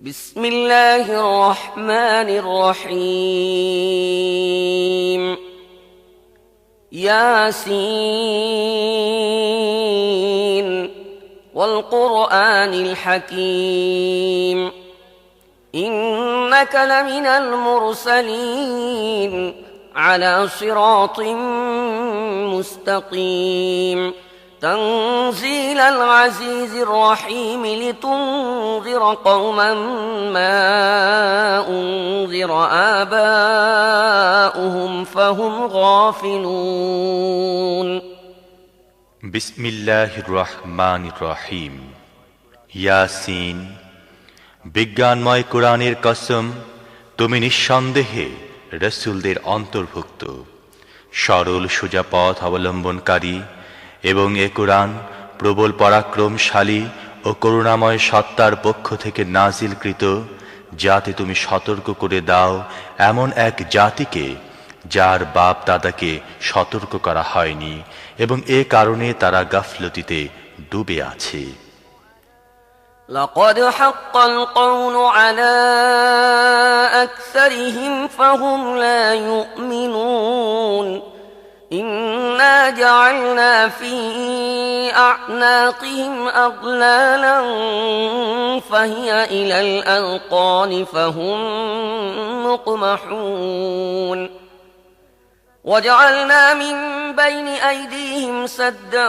بسم الله الرحمن الرحيم ياسين والقرآن الحكيم إنك لمن المرسلين على صراط مستقيم تنزيل العزيز الرحيم لتنذر قوما ما أنذر آباؤهم فهم غافلون بسم الله الرحمن الرحيم ইয়াসিন বিজ্ঞানময় কোরআনের কসম তুমি নিঃসন্দেহে রাসূলদের অন্তর্ভুক্ত সরল সোজা পথ অবলম্বনকারী এবং এ কোরআন প্রবল পরাক্রমশালী ও করুণাময় সত্তার পক্ষ থেকে নাজিলকৃত যাতে তুমি সতর্ক করে দাও এমন এক জাতিকে যার বাপ দাদাকে সতর্ক করা হয়নি এবং এ কারণে তারা গাফলতিতে ডুবে আছে لقد حق القول على أكثرهم فهم لا يؤمنون إنا جعلنا في أعناقهم أغلالا فهي إلى الأذقان فهم مقمحون وجعلنا من بين أيديهم سدا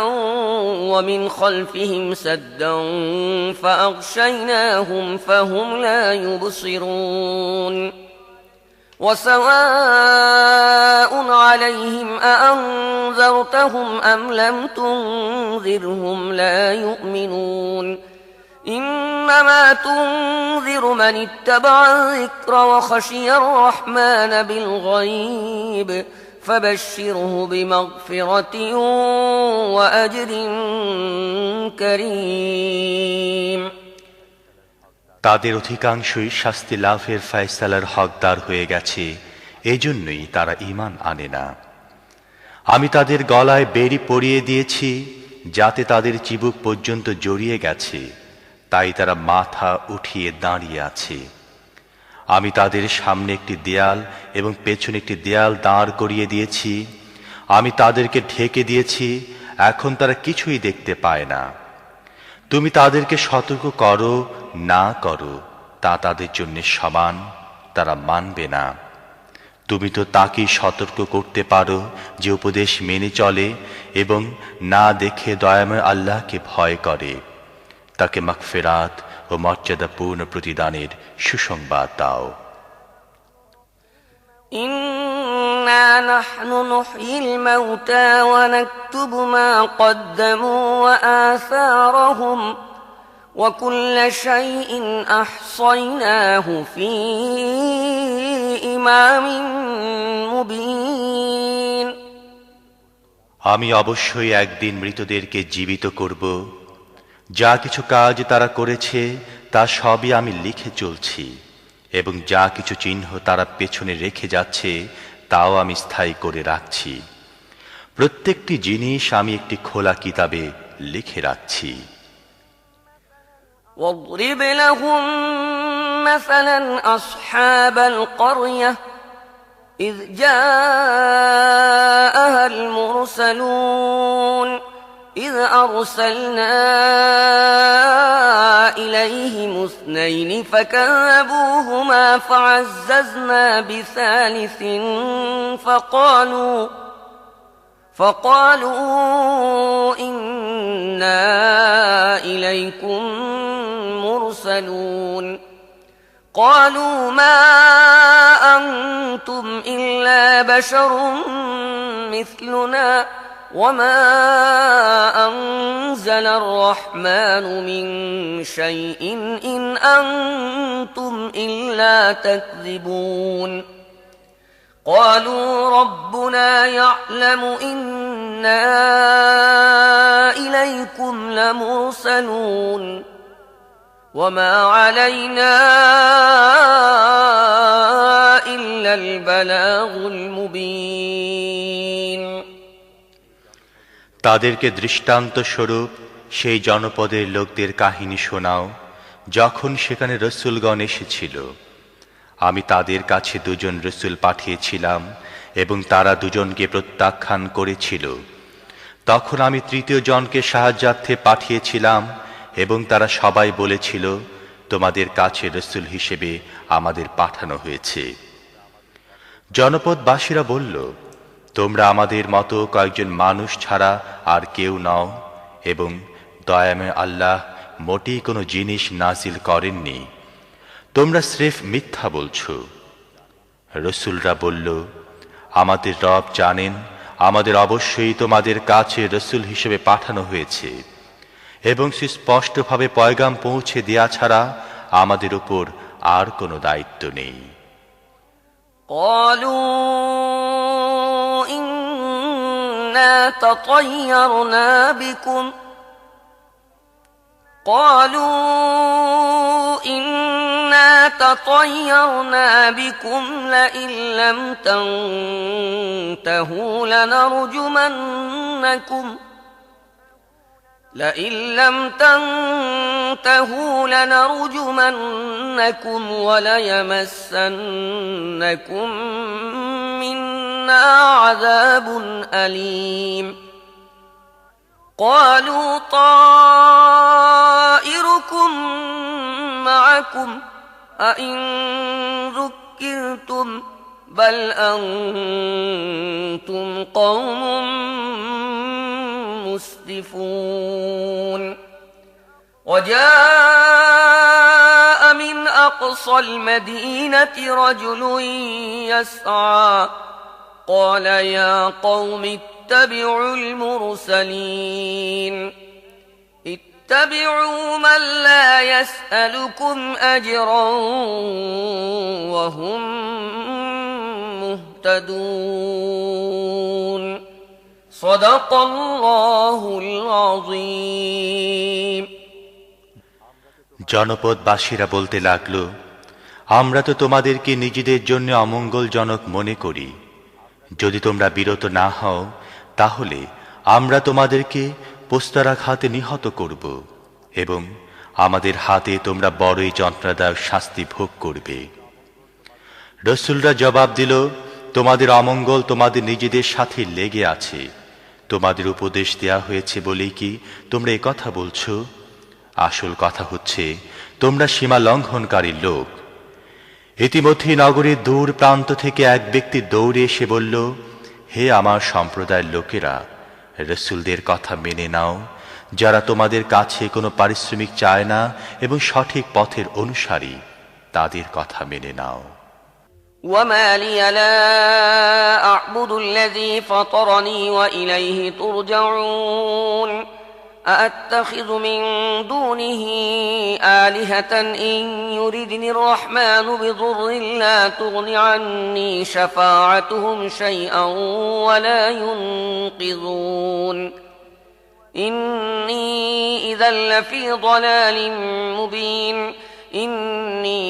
ومن خلفهم سدا فأغشيناهم فهم لا يبصرون وسواء عليهم أأنذرتهم أم لم تنذرهم لا يؤمنون إنما تنذر من اتبع الذكر وخشي الرحمن بالغيب فبشره بمغفرة وأجر كريم তাদের অধিকাংশই শাস্তি লাভের ফয়সালার হকদার হয়ে গেছে এজন্যই তারা ঈমান আনে না আমি তাদের গলায় বেড়ি পরিয়ে দিয়েছি যাতে তাদের চিবুক পর্যন্ত জড়িয়ে গেছে তাই তারা মাথা উঠিয়ে দাঁড়িয়ে আছে আমি তাদের সামনে একটি দেয়াল এবং পেছনে একটি দেয়াল দাঁড় করিয়ে দিয়েছি আমি তাদেরকে ঢেকে দিয়েছি এখন তারা কিছুই দেখতে পায় না তুমি তাদেরকে সতর্ক করো না করো তা তাদের জন্য সমান তারা মানবে না তুমি তো তাকেই সতর্ক করতে পারো যে উপদেশ মেনে চলে এবং না দেখে দয়াময় আল্লাহকে ভয় করে তাকে মাগফিরাত ও মর্যাদাপূর্ণ প্রতিদানের সুসংবাদ দাও إنا نحن نحيي الموتى ونكتب ما قدموا وآثارهم وكل شيء أحصيناه في إمام مبين আমি অবশ্যই একদিন মৃতদেরকে জীবিত করব যা কিছু কাজ তারা করেছে তা সবই আমি লিখে চলছি এবং যা কিছু চিহ্ন তারা পেছনে রেখে যাচ্ছে তাও আমি স্থায়ী করে রাখছি প্রত্যেকটি জিনিস আমি একটি খোলা কিতাবে লিখে রাখছি واضرب لهم مثلا أصحاب القرية إذ جاءها المرسلون إذ أرسلنا إليهم اثنين فكذبوهما فعززنا بثالث فقالوا إنا إليكم مرسلون قالوا ما أنتم إلا بشر مثلنا وما أنزل الرحمن من شيء إن أنتم إلا تكذبون قالوا ربنا يعلم إنا إليكم لمرسلون وما علينا إلا البلاغ المبين তাদেরকে দৃষ্টান্ত স্বরূপ সেই জনপদের লোকদের কাহিনী শোনাও যখন সেখানে রসূলগণ এসেছিল, আমি তাদের কাছে দুজন রসূল পাঠিয়েছিলাম এবং তারা দুজনকে প্রত্যাখ্যান করেছিল। তখন আমি তৃতীয় জনকে সাহায্যার্থে পাঠিয়েছিলাম এবং তারা সবাই বলেছিল, তোমাদের কাছে রসূল হিসেবে আমাদের পাঠানো হয়েছে। জনপদবাসীরা বলল, তোমরা আমাদের মতো কয়েকজন মানুষ ছাড়া আর কেউ নও এবং দয়াময় আল্লাহ মোটেই কোনো জিনিস নাজিল করেননি, তোমরা স্রেফ মিথ্যা বলছো। রসূলরা বলল, আমাদের রব জানেন আমাদের অবশ্যই তোমাদের কাছে রসূল হিসেবে পাঠানো হয়েছে এবং সুস্পষ্টভাবে পয়গাম পৌঁছে দেয়া ছাড়া আমাদের উপর আর কোনো দায়িত্ব নেই। قالوا إنا تطيرنا بكم لئن لم تنتهوا لنرجمنكم وليمسنكم منا عذاب أليم قالوا طائركم معكم أئن ذكرتم بل أنتم قوم مسرفون وجاء من أقصى المدينة رجل يسعى قال يا قوم اتبعوا المرسلين اتبعوا من لا يسألكم أجرا وهم مهتدون صدق الله العظيم জনপদবাসীরা বলতে লাগল, আমরা তো তোমাদেরকে নিজেদের জন্য অমঙ্গলজনক মনে করি। যদি তোমরা বিরত না হও তাহলে আমরা তোমাদেরকে পোস্তারাঘাতে নিহত করব এবং আমাদের হাতে তোমরা বড়ই যন্ত্রণাদায়ক শাস্তি ভোগ করবে। রসূলরা জবাব দিল, তোমাদের অমঙ্গল তোমাদের নিজেদের সাথে লেগে আছে। তোমাদের উপদেশ দেয়া হয়েছে বলেই কি তোমরা এই কথা বলছো? আসল কথা হচ্ছে তোমরা সীমা লঙ্ঘনকারী লোক। ইতিমধ্যে নগরীর দূর প্রান্ত থেকে এক ব্যক্তি দৌড়ে এসে বলল, হে আমার সম্প্রদায়ের লোকেরা, রসূলদের কথা মেনে নাও, যারা তোমাদের কাছে কোনো পারিশ্রমিক চায় না এবং সঠিক পথের অনুসারী, তাদের কথা মেনে নাও। وما لي لا أعبد الذي فطرني وإليه ترجعون أأتخذ من دونه آلهة إن يردني الرحمن بضر لا تغن عني شفاعتهم شيئا ولا ينقذون إني إذا لفي ضلال مبين إني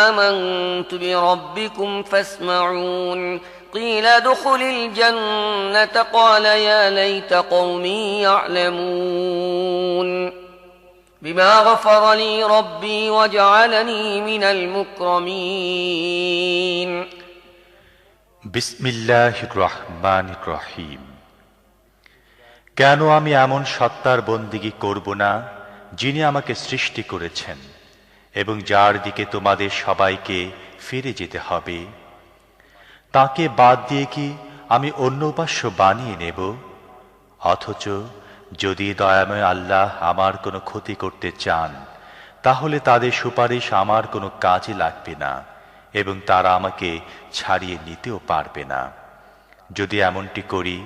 آمنت بربكم فاسمعون قيل ادخل الجنة قال يا ليت قومي يعلمون بما غفر لي ربي وجعلني من المكرمين বিসমিল্লাহির রহমানির রহিম। কেন আমি এমন সত্তার বন্দিগি করব না যিনি আমাকে সৃষ্টি করেছেন এবং যার দিকে তোমাদের সবাইকে ফিরে যেতে হবে? তাকে বাদ দিয়ে কি আমি অন্য উপাস্য বানিয়ে নেব? অথচ যদি দয়াময় আল্লাহ আমার কোনো ক্ষতি করতে চান তাহলে তাদের সুপারিশ আমার কোনো কাজে লাগবে না এবং তারা আমাকে ছাড়িয়ে নিতেও পারবে না। যদি এমনটি করি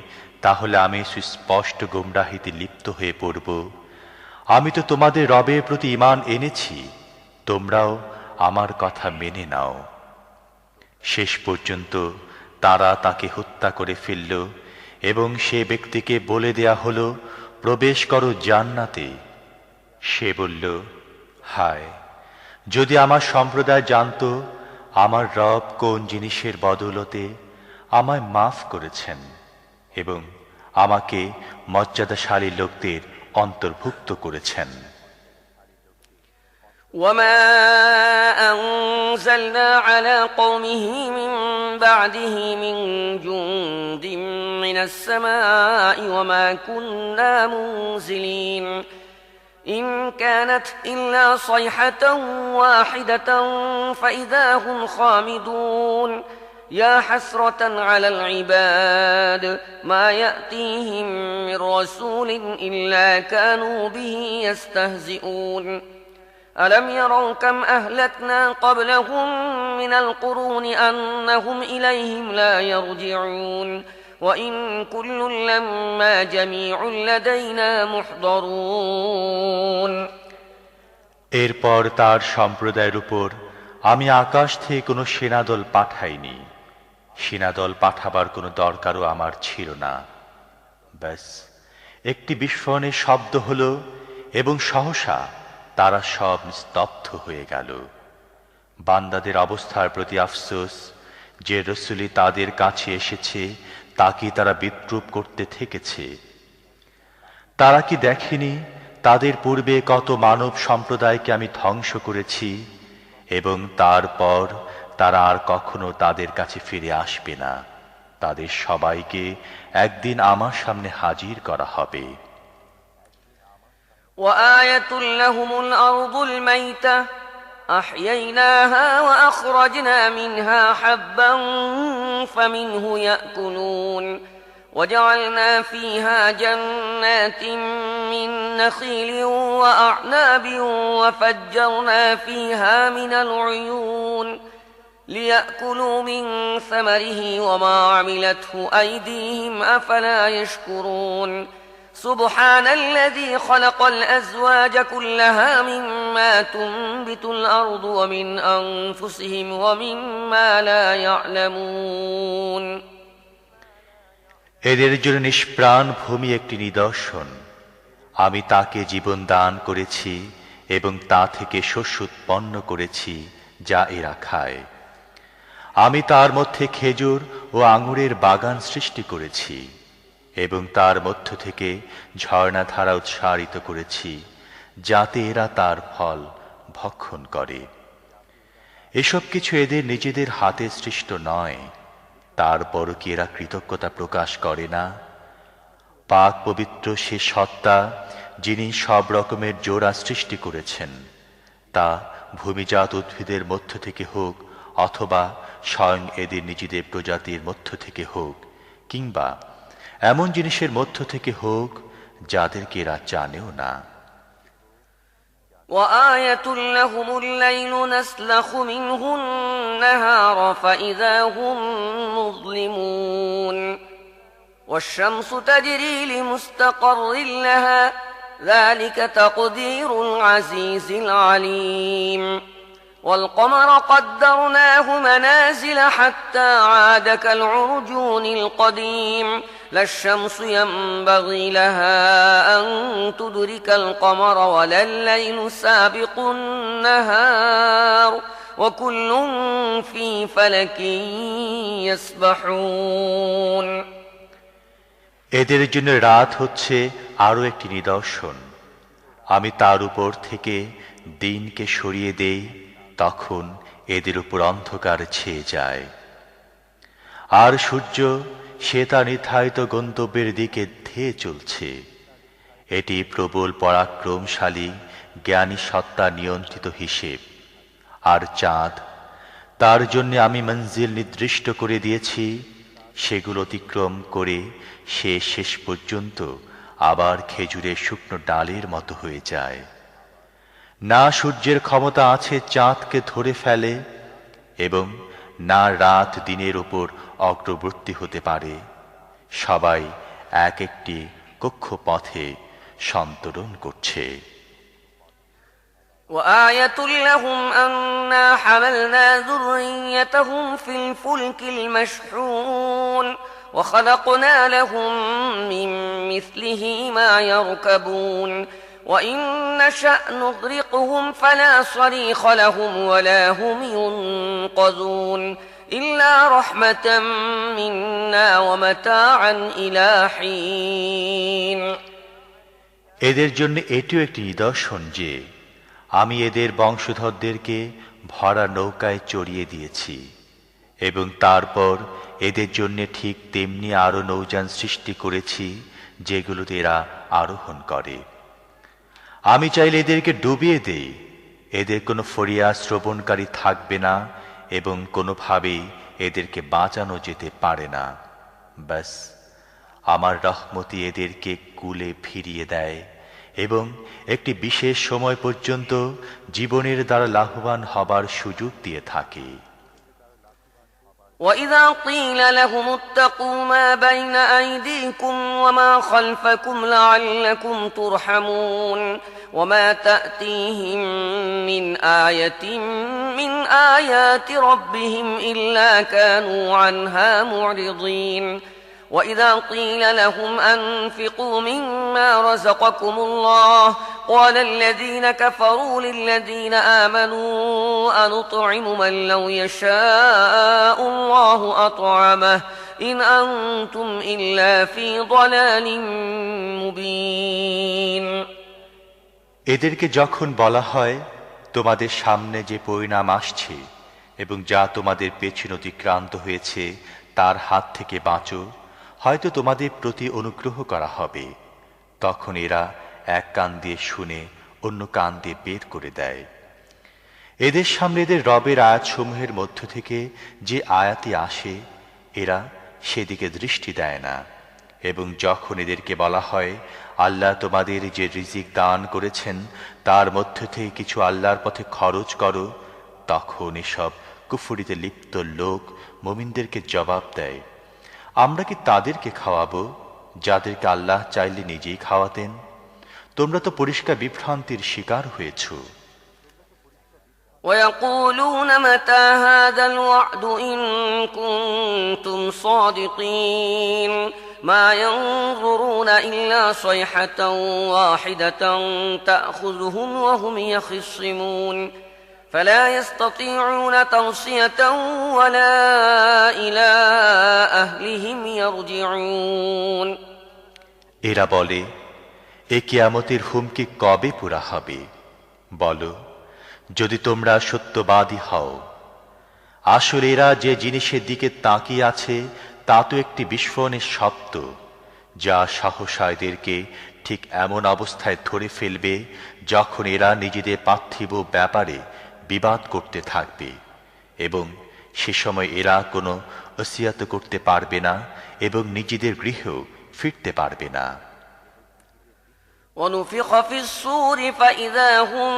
তাহলে আমি সুস্পষ্ট গোমরাহিতে লিপ্ত হয়ে পড়ব। আমি তো তোমাদের রবের প্রতি ঈমান এনেছি, তোমরাও আমার কথা মেনে নাও। শেষ পর্যন্ত তারা তাকে হত্যা করে ফেলল এবং সে ব্যক্তিকে বলে দেয়া হলো, প্রবেশ করো জান্নাতে। সে বলল, হায়, যদি আমার সম্প্রদায় জানতো আমার রব কোন জিনিসের বদৌলতে আমায় মাফ করেছেন এবং আমাকে মর্যাদাশালী লোকদের অন্তর্ভুক্ত করেছেন। وما أنزلنا على قومه من بعده من جند من السماء وما كنا منزلين إن كانت إلا صيحة واحدة فإذا هم خامدون يا حسرة على العباد ما يأتيهم من رسول إلا كانوا به يستهزئون ألم يروا كم أهلكنا قبلهم من القرون أنهم إليهم لا يرجعون وإن كل لما جميع لدينا محضرون এরপর তার সম্প্রদায়ের উপর আমি আকাশ থেকে কোনো সেনাদল পাঠাইনি, সেনাদল পাঠাবার কোনো দরকারও আমার ছিল না। ব্যাস একটি বিস্ফোরণের শব্দ হলো এবং সহসা তারা সব স্তব্ধ হয়ে গেল। বান্দাদের অবস্থার প্রতি আফসোস, যে রসূলই তাদের কাছে এসেছে তাকে তারা বিদ্রূপ করতে থেকেছে। তারা কি দেখেনি তাদের পূর্বে কত মানব সম্প্রদায়কে আমি ধ্বংস করেছি এবং তারপর তারা আর কখনো তাদের কাছে ফিরে আসবে না। তাদের সবাইকে একদিন আমার সামনে হাজির করা হবে। وآية لهم الأرض الميتة أحييناها وأخرجنا منها حبا فمنه يأكلون وجعلنا فيها جنات من نخيل وأعناب وفجرنا فيها من العيون ليأكلوا من ثمره وما عملته أيديهم أفلا يشكرون سبحان الذي خلق الأزواج كلها مما تنبت الأرض ومن أنفسهم ومما لا يعلمون এদের জন্য নিষ্প্রাণ ভূমি একটি নিদর্শন। আমি তাকে জীবন দান করেছি এবং তা থেকে শস্য উৎপন্ন করেছি যা এরা খায়। আমি তার মধ্যে খেজুর ও আঙুরের বাগান সৃষ্টি করেছি এবং তার মধ্য থেকে ঝর্ণাধারা উৎসারিত করেছি যাতে এরা তার ফল ভক্ষণ করে। এসব কিছু এদের নিজেদের হাতে সৃষ্ট নয়, তারপরও কি এরা কৃতজ্ঞতা প্রকাশ করে না? পাক পবিত্র সে সত্তা যিনি সব রকমের জোড়া সৃষ্টি করেছেন, তা ভূমিজাত উদ্ভিদের মধ্য থেকে হোক অথবা স্বয়ং এদের নিজেদের প্রজাতির মধ্য থেকে হোক কিংবা এমন জিনিসের মধ্য থেকে হোক যাদেরকে এরা জানেও না। وآية لهم الليل نسلخ منه النهار فإذا هم مظلمون والشمس تجري لمستقر لها ذلك تقدير العزيز العليم والقمر قدرناه منازل حتى عاد كالعرجون القديم لا الشمس ينبغي لها أن تدرك القمر ولا الليل سابق النهار وكل في فلك يسبحون এদের জন্য রাত হচ্ছে আরো একটি নিদর্শন। আমি তার উপর থেকে দিনকে সরিয়ে দেই, তখন এদের উপর অন্ধকার ছেয়ে যায়। আর সূর্য সে তার নির্ধারিত গন্তব্যের দিকে ধেয়ে চলছে। এটি প্রবল পরাক্রমশালী জ্ঞানী সত্তা নিয়ন্ত্রিত হিসেব। আর চাঁদ, তার জন্য আমি মঞ্জিল নির্দিষ্ট করে দিয়েছি, সেগুলো অতিক্রম করে সে শেষ পর্যন্ত আবার খেজুরের শুকনো ডালের মতো হয়ে যায়। না সূর্যের ক্ষমতা আছে চাঁদকে ধরে ফেলে এবং না রাত দিনের উপর অগ্রবর্তী হতে পারে। সবাই এক একটি কক্ষপথে সন্তরণ করছে। وآية لهم أنا حملنا ذريتهم في الفلك المشحون وخلقنا لهم من مثله ما يركبون وإن نشأ نغرقهم فلا صريخ لهم ولا هم ينقذون إلا رحمة منا ومتاعا إلى حين এদের জন্য এটিও একটি নিদর্শন যে আমি এদের বংশধরদেরকে ভরা নৌকায় চড়িয়ে দিয়েছি এবং তারপর এদের জন্য ঠিক তেমনি আরো নৌযান সৃষ্টি করেছি যেগুলোতে এরা আরোহণ করে। আমি চাইলে এদেরকে ডুবিয়ে দেই, এদের কোনো ফরিয়াদ শ্রবণকারী থাকবে না এবং কোনোভাবেই এদেরকে বাঁচানো যেতে পারে না। ব্যাস আমার রহমতি এদেরকে কুলে ফিরিয়ে দেয় এবং একটি বিশেষ সময় পর্যন্ত জীবনের দ্বারা লাভবান হবার সুযোগ দিয়ে থাকে। وَإِذَا قِيلَ لَهُمُ اتَّقُوا مَا بَيْنَ أَيْدِيكُمْ وَمَا خَلْفَكُمْ لَعَلَّكُمْ تُرْحَمُونَ وَمَا تَأْتِيهِمْ مِنْ آيَةٍ مِنْ آيَاتِ رَبِّهِمْ إِلَّا كَانُوا عَنْهَا مُعْرِضِينَ وَإِذَا قِيلَ لَهُمْ أَنفِقُوا مِمَّا رَزَقَكُمُ اللَّهُ قَالَ الَّذِينَ كَفَرُوا لِلَّذِينَ آمَنُوا أَنُطْعِمُ مَن لَّوْ يَشَاءُ اللَّهُ أَطْعَمَهُ إِنْ أَنتُمْ إِلَّا فِي ضَلَالٍ مُّبِينٍ। এদেরকে যখন বলা হয় তোমাদের সামনে যে পরিণাম আসছে এবং যা তোমাদের পেছনে অতিক্রান্ত হয়েছে তার হাত থেকে বাঁচো, হয়তো তোমাদের প্রতি অনুগ্রহ করা হবে, তখন এরা এক কান দিয়ে শুনে অন্য কান দিয়ে বের করে দেয়। এদের সামনে এদের রবের আয়াতসমূহের মধ্য থেকে যে আয়াতি আসে এরা সেদিকে দৃষ্টি দেয় না, এবং যখন এদেরকে বলা হয় আল্লাহ তোমাদের যে রিজিক দান করেছেন তার মধ্য থেকে কিছু আল্লাহর পথে খরচ করো, তখন এসব কুফরিতে লিপ্ত লোক মুমিনদেরকে জবাব দেয়, আমরা কি তাদেরকে খাওয়াবো যাদেরকে আল্লাহ চাইলে নিজেই খাওয়াতেন? তোমরা তো পরিষ্কার বিভ্রান্তির শিকার হয়েছ। وَيَقُولُونَ مَتَى هَذَا الْوَعْدُ إِن كُنتُمْ صَادِقِينَ مَا يَنظُرُونَ إِلَّا صَيْحَةً وَاحِدَةً تَأْخُذُهُمْ وَهُمْ يَخِصِّمُونَ فَلَا يَسْتَطِيعُونَ تَوْصِيَةً وَلَا إِلَى أَهْلِهِمْ يَرْجِعُونَ। এরা বলে, এ কিয়ামতের হুমকি কবে পুরা হবে? বলো, যদি তোমরা সত্যবাদী হও। আসলে এরা যে জিনিসের দিকে তাকিয়ে আছে তা তো একটি বিস্ফোরণের শব্দ, যা সহসা এদেরকে ঠিক এমন অবস্থায় ধরে ফেলবে যখন এরা নিজেদের পার্থিব ব্যাপারে বিবাদ করতে থাকবে, এবং সে সময় এরা কোনো ওসিয়াত করতে পারবে না এবং নিজেদের গৃহেও ফিরতে পারবে না। ونفخ في الصور فإذا هم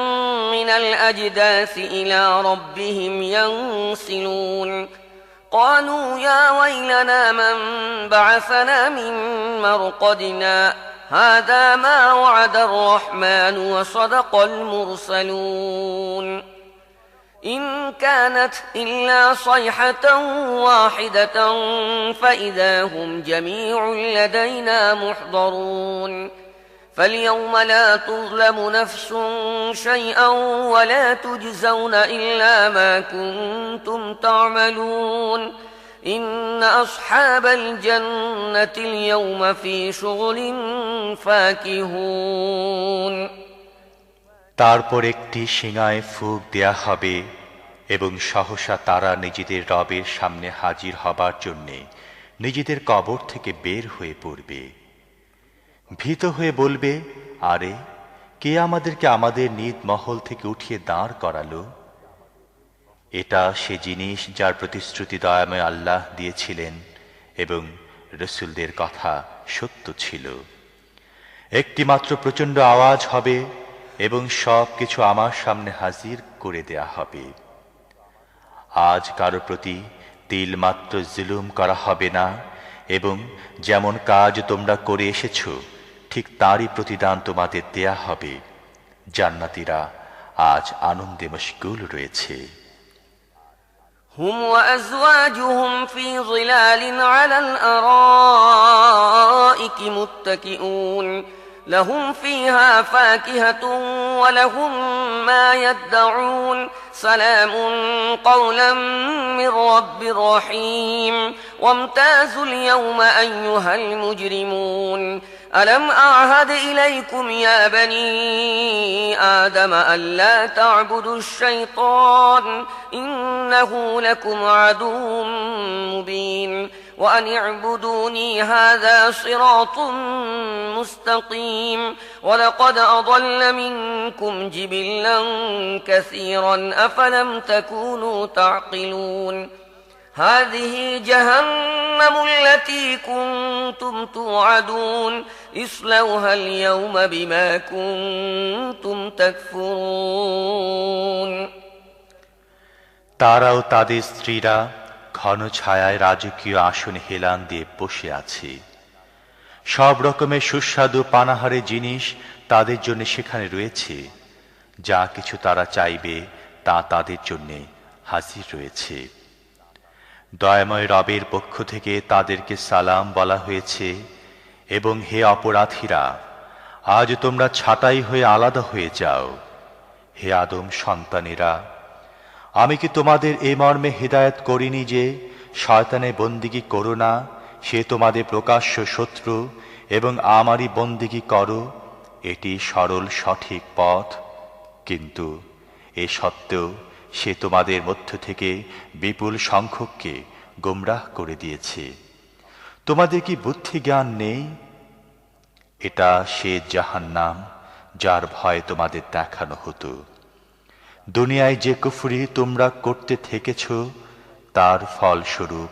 من الأجداث إلى ربهم ينسلون قالوا يا ويلنا من بعثنا من مرقدنا هذا ما وعد الرحمن وصدق المرسلون إن كانت إلا صيحة واحدة فإذا هم جميع لدينا محضرون فاليوم لا تظلم نفس شيئا ولا تجزون إلا ما كنتم تعملون إن أصحاب الجنة اليوم في شغل فاكهون। তারপর একটি শিঙায় ফুঁক দেয়া হবে এবং সহসা তারা নিজেদের রবের সামনে হাজির হবার জন্যে নিজেদের কবর থেকে বের হয়ে পড়বে। ভীত হয়ে বলবে, আরে কে আমাদেরকে আমাদের নিজ মহল থেকে উঠিয়ে দাঁড় করালো? এটা সে জিনিস যার প্রতিশ্রুতি দয়াময় আল্লাহ দিয়েছিলেন এবং রসুলদের কথা সত্য ছিল। একটি মাত্র প্রচণ্ড আওয়াজ হবে এবং সব কিছু আমার সামনে হাজির করে দেয়া হবে। আজ কারো প্রতি তিল মাত্র জুলুম করা হবে না, এবং যেমন কাজ তোমরা করে এসেছো ঠিক তারই প্রতিদান তোমাদের দেয়া হবে। জান্নাতীরা আজ আনন্দে মশগুল রয়েছে। هم وأزواجهم في ظلال على الأرائك متكئون لهم فيها فاكهة ولهم ما يدعون سلام قولا من رب رحيم وامتازوا اليوم أيها المجرمون ألم أعهد إليكم يا بني آدم ألا تعبدوا الشيطان إنه لكم عدو مبين وأن اعبدوني هذا صراط مستقيم ولقد أضل منكم جبلا كثيرا أفلم تكونوا تعقلون هذه جهنم التي كنتم توعدون اصلوها اليوم بما كنتم تكفرون তারাও তাদের স্ত্রীরা ঘন ছায়ায় রাজকীয় আসনে হেলান দিয়ে বসে আছে। সব রকমের সুস্বাদু পানাহারের জিনিস তাদের জন্য সেখানে রয়েছে। যা কিছু তারা চাইবে তা তাদের জন্য হাজির রয়েছে। দয়াময় রবের পক্ষ থেকে তাদেরকে সালাম বলা হয়েছে এবং হে অপরাধীরা, আজ তোমরা ছাঁটাই হয়ে আলাদা হয়ে যাও। হে আদম সন্তানেরা, আমি কি তোমাদের এ মর্মে হিদায়াত করিনি যে শয়তানের বন্দিগি করো না, সে তোমাদের প্রকাশ্য শত্রু, এবং আমারই বন্দিগি করো, এটি সরল সঠিক পথ। কিন্তু এ সত্ত্বেও সে তোমাদের মধ্য থেকে বিপুল সংখ্যককে গোমরাহ করে দিয়েছে। তোমাদের কি বুদ্ধি জ্ঞান নেই? এটা সে জাহান্নাম যার ভয় তোমাদের দেখানো হতো। দুনিয়ায় যে কুফরি তোমরা করতে থেকেছ তার ফলস্বরূপ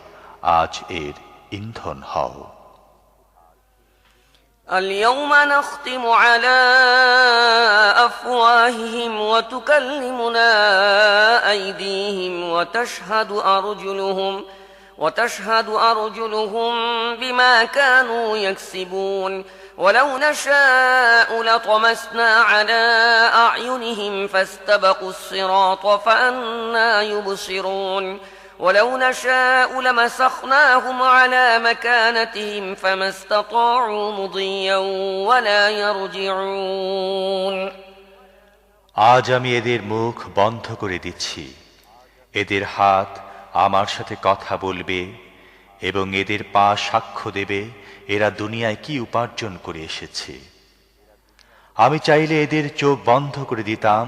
আজ এর ইন্ধন হও। اليوم نختم على أفواههم وتكلمنا أيديهم وتشهد أرجلهم بما كانوا يكسبون ولو نشاء لطمسنا على أعينهم فاستبقوا الصراط فأنى يبصرون ولو نشاء لمسخناهم على مكانتهم فما استطاعوا مضيا ولا يرجعون আজ আমি এদের মুখ বন্ধ করে দিচ্ছি, এদের হাত আমার সাথে কথা বলবে এবং এদের পা সাক্ষ্য দেবে এরা দুনিয়ায় কি উপার্জন করে এসেছে। আমি চাইলে এদের চোখ বন্ধ করে দিতাম,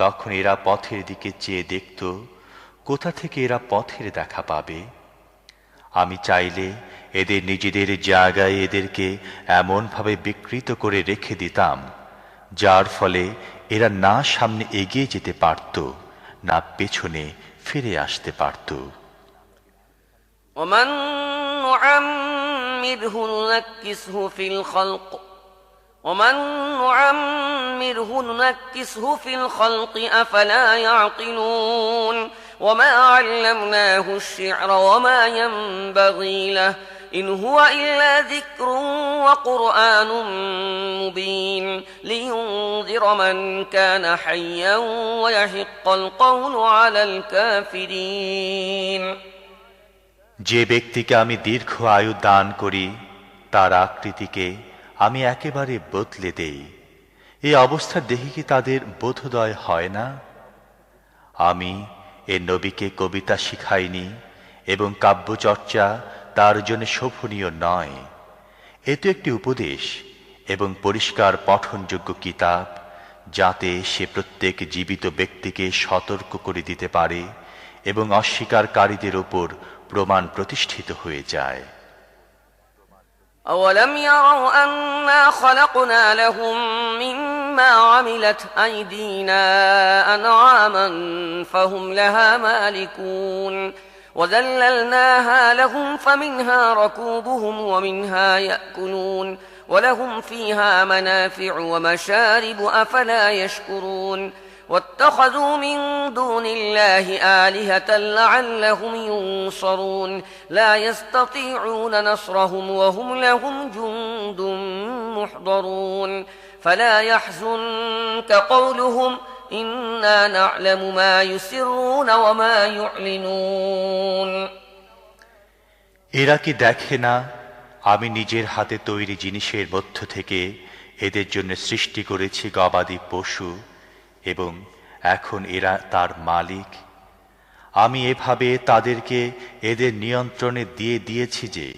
তখন এরা পথের দিকে চেয়ে দেখত কোথা থেকে এরা পথের দেখা পাবে। আমি চাইলে এদের নিজেদের জায়গায় এদেরকে এমনভাবে বিকৃত করে রেখে দিতাম যার ফলে এরা না সামনে এগিয়ে যেতে পারত, না পেছনে ফিরে আসতে পারত। ومن نعمره ننكسه في الخلق أفلا يعقلون وما علمناه الشعر وما ينبغي له إن هو إلا ذكر وقرآن مبين لينذر من كان حيا ويحق القول على الكافرين যে ব্যক্তিকে আমি দীর্ঘ আয়ু দান করি তার আকৃতিকে আমি একেবারে বদলে দেই, এই অবস্থা দেখে কি তাদের বোধোদয় হয় না? আমি এ নবীকে কবিতা শিখাইনি এবং কাব্যচর্চা তার জন্য শোভনীয় নয়। এ তো একটি উপদেশ এবং পরিষ্কার পঠনযোগ্য কিতাব, যাতে সে প্রত্যেক জীবিত ব্যক্তিকে সতর্ক করে দিতে পারে এবং অস্বীকারীদের উপর প্রমাণ প্রতিষ্ঠিত হয়ে যায়। أولم يروا أنا خلقنا لهم مما عملت أيدينا أنعاما فهم لها مالكون وذللناها لهم فمنها ركوبهم ومنها يأكلون ولهم فيها منافع ومشارب أفلا يشكرون واتخذوا من دون الله آلهة لعلهم ينصرون لا يستطيعون نصرهم وهم لهم جند محضرون فلا يحزنك قولهم إنا نعلم ما يسرون وما يعلنون এরা কি দেখে না আমি নিজের হাতে তৈরি জিনিসের মধ্য থেকে এদের জন্য সৃষ্টি করেছি গবাদি পশু এবং এখন এরা তার মালিক। আমি এভাবে তাদেরকে এদের নিয়ন্ত্রণে দিয়ে দিয়েছি যে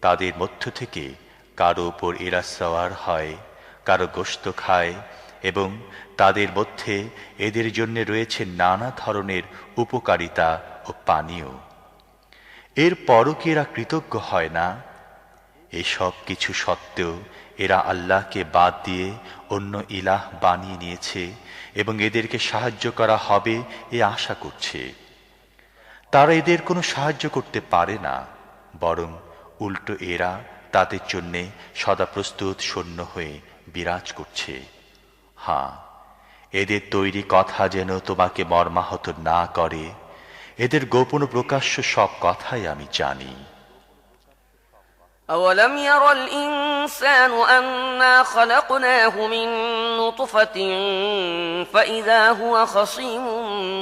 তাদের মধ্য থেকে কারো উপর এরা সওয়ার হয়, কারো গোশত খায়, এবং তাদের মধ্যে এদের জন্য রয়েছে নানা ধরনের উপকারিতা ও পানীয়। এর পরও কি এরা কৃতজ্ঞ হয় না? এসব কিছু সত্ত্বেও এরা আল্লাহকে বাদ দিয়ে অন্য ইলাহ বানিয়ে নিয়েছে এবং এদেরকে সাহায্য করা হবে এ আশা করছে। তারা এদের কোনো সাহায্য করতে পারে না, বরং উল্টো এরা তাদের জন্যে সদা প্রস্তুত সৈন্য হয়ে বিরাজ করছে। হ্যাঁ, এদের তৈরি কথা যেন তোমাকে মর্মাহত না করে, এদের গোপন প্রকাশ্য সব কথাই আমি জানি। أولم ير الإنسان أنا خلقناه من نطفة فإذا هو خصيم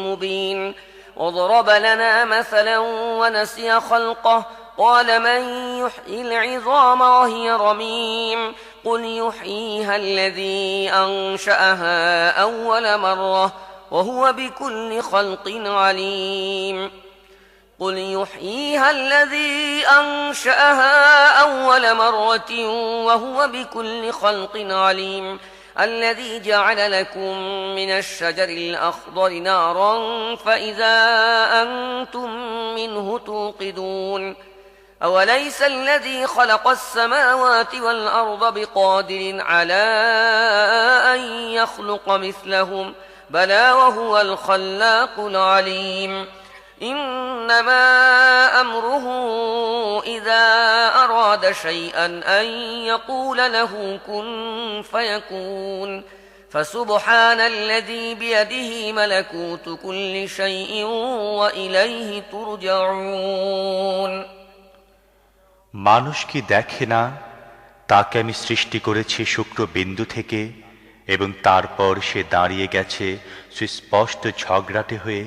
مبين وضرب لنا مثلا ونسي خلقه قال من يحيي العظام وهي رميم قل يحييها الذي أنشأها أول مرة وهو بكل خلق عليم قل يحييها الذي أنشأها أول مرة وهو بكل خلق عليم الذي جعل لكم من الشجر الأخضر نارا فإذا أنتم منه توقدون أوليس الذي خلق السماوات والأرض بقادر على أن يخلق مثلهم بلى وهو الخلاق العليم إنما أمره إذا أراد شيئا أن يقول له كن فيكون فسبحان الذي بيده ملكوت كل شيء وإليه ترجعون মানুষ কি দেখে না, তাকে আমি সৃষ্টি করেছি শুক্র বিন্দু থেকে, এবং তারপর সে দাঁড়িয়ে গেছে সুস্পষ্ট ঝগড়াটে হয়ে।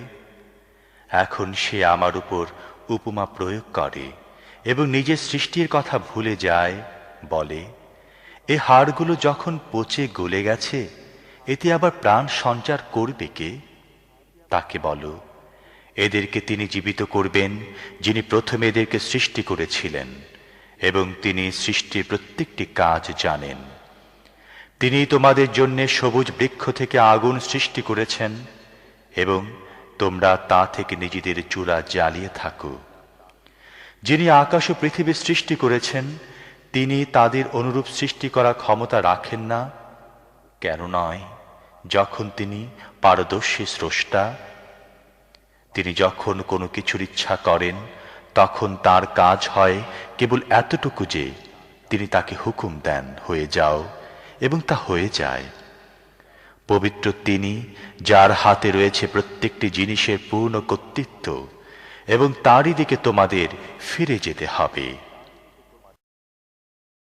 এখন সে আমার উপর উপমা প্রয়োগ করে এবং নিজের সৃষ্টির কথা ভুলে যায়, বলে এ হাড়গুলো যখন পচে গলে গেছে এতে আবার প্রাণ সঞ্চার করবে কে? তাকে বলো, এদেরকে তিনি জীবিত করবেন যিনি প্রথমে এদেরকে সৃষ্টি করেছিলেন এবং তিনি সৃষ্টির প্রত্যেকটি কাজ জানেন। তিনি তোমাদের জন্য সবুজ বৃক্ষ থেকে আগুন সৃষ্টি করেছেন এবং তোমরা তা থেকে নিজেদের চুলা জ্বালিয়ে থাকো। যিনি আকাশ ও পৃথিবী সৃষ্টি করেছেন তিনি তাদের অনুরূপ সৃষ্টি করার ক্ষমতা রাখেন না? কেন নয়, যখন তিনি পারদর্শী স্রষ্টা। তিনি যখন কোনো কিছুর ইচ্ছা করেন তখন তার কাজ হয় কেবল এতটুকু যে তিনি তাকে হুকুম দেন হয়ে যাও, এবং তা হয়ে যায়। পবিত্র তিনি, যার হাতে রয়েছে প্রত্যেকটি জিনিসের পূর্ণ কর্তৃত্ব, এবং তারই দিকে তোমাদের ফিরে যেতে হবে।